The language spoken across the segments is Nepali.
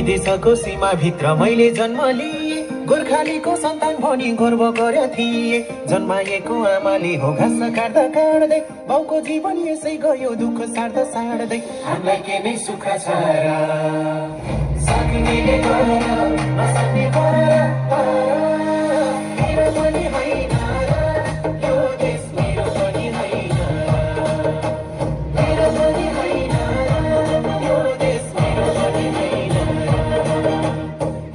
देशको सीमाभित्र मैले जन्म लिएँ, गोर्खालीको सन्तान भनी गर्व गरे थिए। जन्माएको आमाले हो घाँस काट्दा काट्दै, बाउको जीवन यसै गयो दुःख सार्दा सार्दै। हामीलाई के नै सुख छ र, सक्नेले गर नसक्ने पर, मेरो पनि होइन र, यो देश मेरो पनि होइन, मेरो पनि होइन र, यो देश मेरो पनि होइन,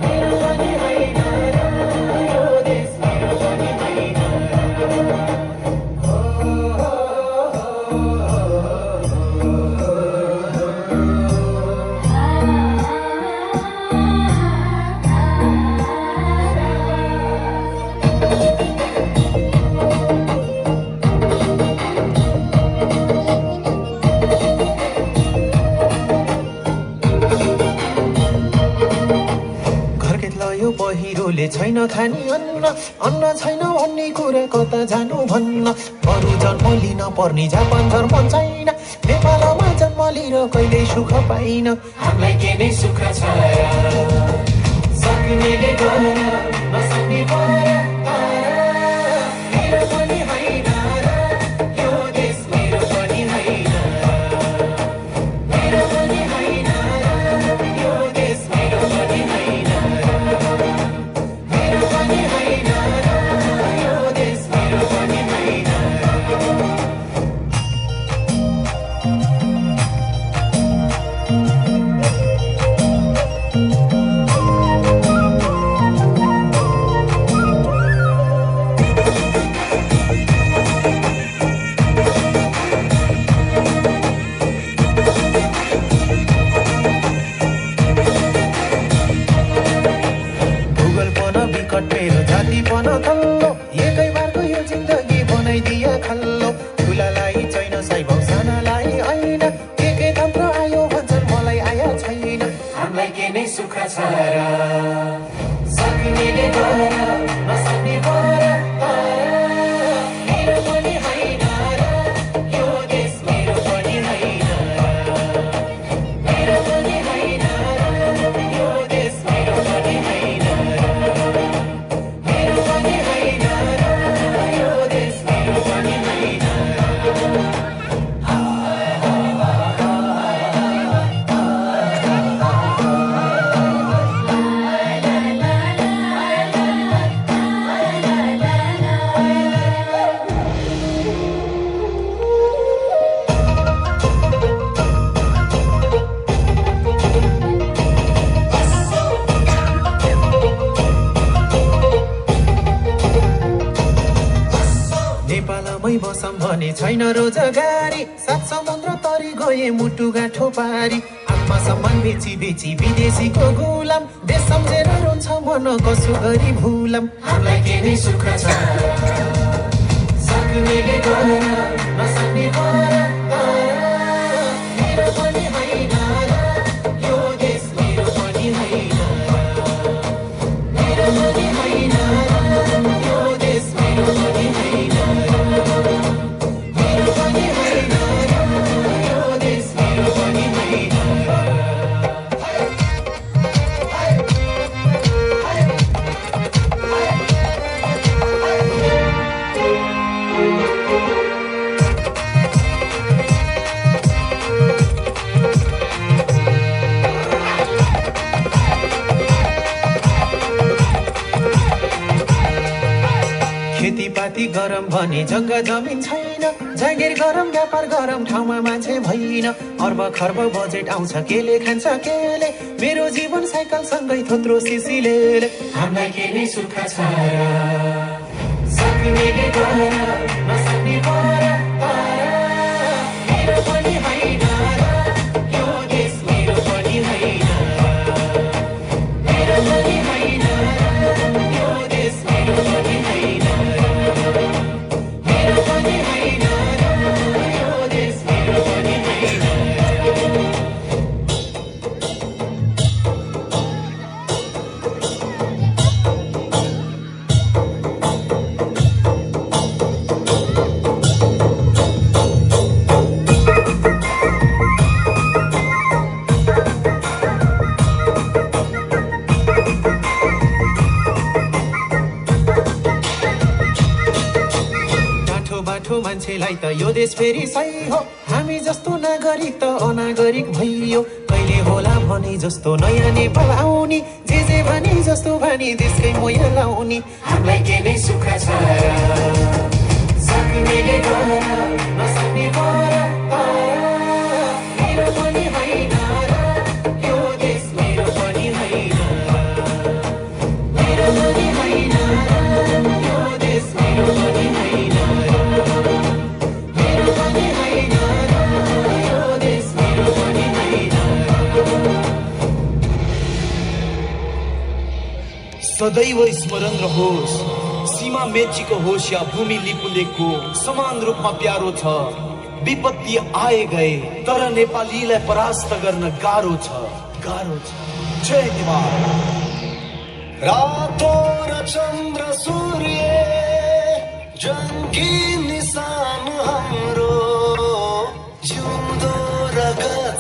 मेरो पनि होइन र, यो देश मेरो पनि होइन। पहिरोले छैन खानी अन्न, अन्न छैन भन्ने कुरा कता जानु भन्न। अरू जन्म लिन पर्ने जापान धर्म छैन, नेपालमा जन्म लिएर कहिल्यै सुख पाइन। हामीलाई के नै सुख छ र, सक्नेले गर नसक्ने पर, मेरो पनि होइन र, यो देश मेरो पनि होइन, मेरो पनि होइन र, यो देश मेरो पनि होइन, मेरो पनि होइन र, यो देश मेरो पनि होइन। मेरो जातिपन तल्लो, एकै बारको यो जिन्दगी बनाइदिए खल्लो। ठुलालाई छैन साइबाउ सानालाई होइन, के तन्त्र आयो भन्छन् मलाई आया छैन। हामीलाई के नै सुख छ र, सक्नेले गर नसक्ने पर, मेरो पनि होइन र, यो देश मेरो पनि होइन, मेरो पनि होइन र, यो देश मेरो पनि होइन, मेरो पनि होइन र, यो देश मेरो पनि होइन। नेपालमै बसम भने छैन रोजगारी, सात समुद्र तरी गए मुटु गाँठो पारी। आत्मा सम्मान बेची बेची विदेशीको गुलाम, देश सम्झेर रुन्छ मन कसो गरी भुलाम। हामीलाई के नै सुख छ, सक्नेले गर नसक्ने पर, मेरो पनि होइन र, यो देश मेरो पनि होइन, मेरो पनि होइन र, यो देश मेरो पनि होइन, मेरो पनि होइन र, यो देश मेरो पनि होइन। खेतीपाती गरम भने जग्गा जमिन छैन, जागिर गरम व्यापार गरम ठाउँमा मान्छे भइन। अर्ब खर्ब बजेट आउँछ केले खान्छ केले, मेरो जीवन साइकल सँगै थोत्रो सिसिले। हामीलाई के नै सुख छ र, सक्नेले गर नसक्ने पर, मेरो पनि होइन र, यो देश मेरो पनि होइन, मेरो पनि होइन र, यो देश मेरो पनि होइन, मेरो पनि होइन र, यो देश मेरो पनि होइन। मिठो बाठो मान्छेलाई त यो देश फेरि सही हो, हामी जस्तो नागरिक त अनागरिक भइयो। कहिले होला भने जस्तो नयाँ नेपाल आउने, जे भने जस्तो भने देशकै मोया लाउने। हामीलाई के नै सुख छ सक्नेले गर नसक्ने पर मेरो पनि होइन र यो देश मेरो पनि होइन, मेरो पनि होइन र यो देश मेरो पनि होइन, मेरो पनि होइन र यो देश मेरो पनि होइन। सदैव स्मरण रहोस्, सीमा मेचीको होस् या भूमि लिपुलेको समान रूपमा प्यारो छ। विपत्ति आए गए तर नेपालीलाई परास्त गर्न गाह्रो छ, गाह्रो छ। जय नेपाल। रातो र चन्द्र सूर्य जङ्गी निशान हाम्रो, जिउँदो रगत